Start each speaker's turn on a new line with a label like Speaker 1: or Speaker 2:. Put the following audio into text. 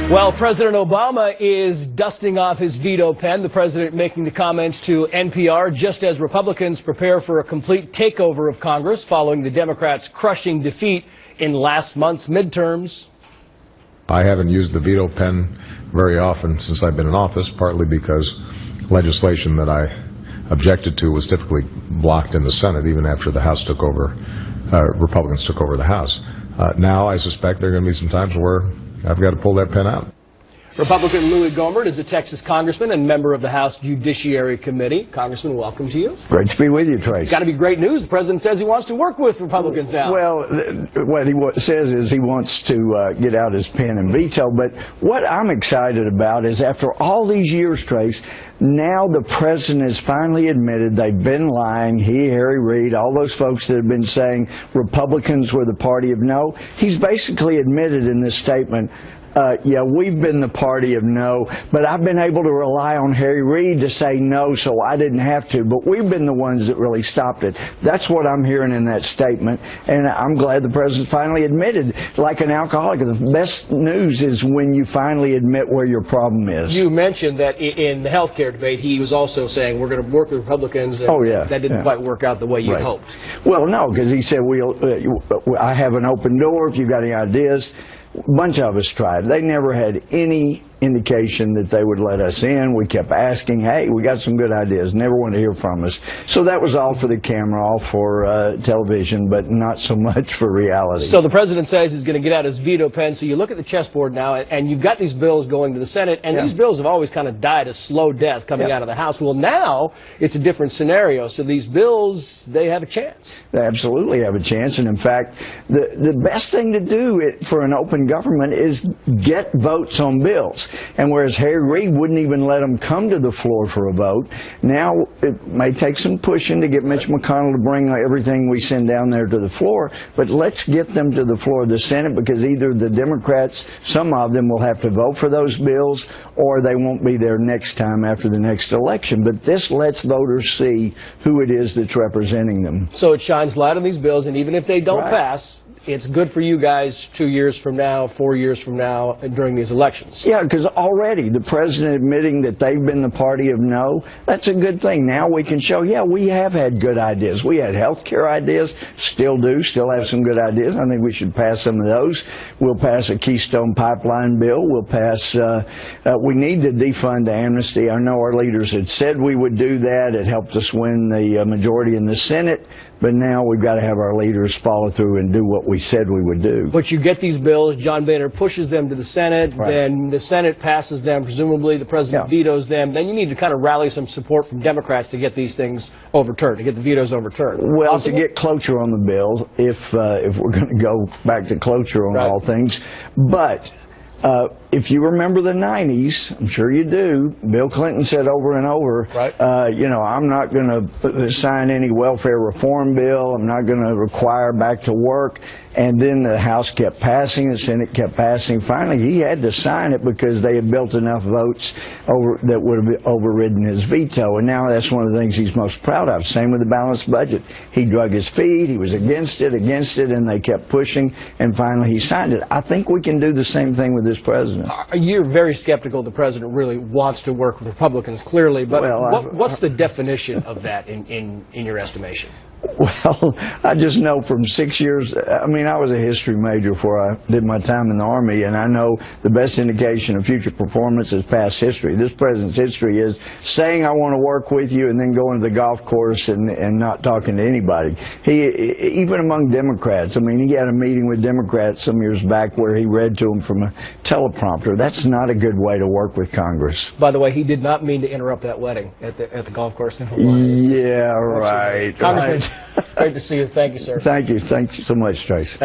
Speaker 1: Well, President Obama is dusting off his veto pen. The president making the comments to NPR just as Republicans prepare for a complete takeover of Congress following the Democrats' crushing defeat in last month's midterms.
Speaker 2: I haven't used the veto pen very often since I've been in office, partly because legislation that I objected to was typically blocked in the Senate, even after the House took over, Republicans took over the House. Now I suspect there are going to be some times where I've got to pull that pen out.
Speaker 1: Republican Louie Gohmert is a Texas congressman and member of the House Judiciary Committee. Congressman, welcome to you.
Speaker 3: Great to be with you, Trace.
Speaker 1: Got to be great news. The president says he wants to work with Republicans now.
Speaker 3: Well, what he says is he wants to get out his pen and veto. But what I'm excited about is after all these years, Trace, now the president has finally admitted they've been lying. He, Harry Reid, all those folks that have been saying Republicans were the party of no. He's basically admitted in this statement, yeah, we've been the party of no, but I've been able to rely on Harry Reid to say no, so I didn't have to. But we've been the ones that really stopped it. That's what I'm hearing in that statement, and I'm glad the president finally admitted. Like an alcoholic, the best news is when you finally admit where your problem is.
Speaker 1: You mentioned that in the health care debate, he was also saying we're going to work with Republicans, and that didn't quite work out the way you'd hoped.
Speaker 3: Well, no, because he said, I have an open door if you've got any ideas. A bunch of us tried. They never had any indication that they would let us in. We kept asking, hey, we got some good ideas. Never wanted to hear from us. So that was all for the camera, all for television, but not so much for reality.
Speaker 1: So the president says he's going to get out his veto pen. So you look at the chessboard now, and you've got these bills going to the Senate, and these bills have always kind of died a slow death coming out of the House. Well, now it's a different scenario. So these bills, they have a chance.
Speaker 3: They absolutely have a chance. And in fact, the best thing to do for an open government is get votes on bills. And whereas Harry Reid wouldn't even let them come to the floor for a vote, now it may take some pushing to get Mitch McConnell to bring everything we send down there to the floor, but let's get them to the floor of the Senate, because either the Democrats, some of them will have to vote for those bills, or they won't be there next time after the next election. But this lets voters see who it is that's representing them.
Speaker 1: So it shines light on these bills, and even if they don't pass, it's good for you guys 2 years from now, 4 years from now, during these elections.
Speaker 3: Yeah, because already the president admitting that they've been the party of no, that's a good thing. Now we can show, yeah, we have had good ideas. We had health care ideas, still do, still have some good ideas. I think we should pass some of those. We'll pass a Keystone Pipeline bill. We'll pass, we need to defund the amnesty. I know our leaders had said we would do that. It helped us win the majority in the Senate. But now we've got to have our leaders follow through and do what we said we would do.
Speaker 1: But you get these bills, John Boehner pushes them to the Senate, then the Senate passes them, presumably the president vetoes them. Then you need to kind of rally some support from Democrats to get these things overturned, to get the vetoes overturned.
Speaker 3: Well, to get cloture on the bill, if we're going to go back to cloture on all things. But if you remember the 90s, I'm sure you do, Bill Clinton said over and over, you know, I'm not going to sign any welfare reform bill. I'm not going to require back to work. And then the House kept passing, the Senate kept passing. Finally, he had to sign it because they had built enough votes that would have overridden his veto. And now that's one of the things he's most proud of. Same with the balanced budget. He drug his feet. He was against it, and they kept pushing. And finally, he signed it. I think we can do the same thing with this president.
Speaker 1: You're very skeptical the president really wants to work with Republicans, clearly. But what's the definition of that in your estimation?
Speaker 3: Well, I just know from 6 years, I mean, I was a history major before I did my time in the Army, and I know the best indication of future performance is past history. This president's history is saying I want to work with you and then going to the golf course and not talking to anybody. Even among Democrats, I mean, he had a meeting with Democrats some years back where he read to them from a teleprompter. That's not a good way to work with Congress.
Speaker 1: By the way, he did not mean to interrupt that wedding at the golf course in
Speaker 3: Hawaii. Yeah, right.
Speaker 1: Great to see you. Thank you, sir.
Speaker 3: Thank you. Thank you so much, Trace.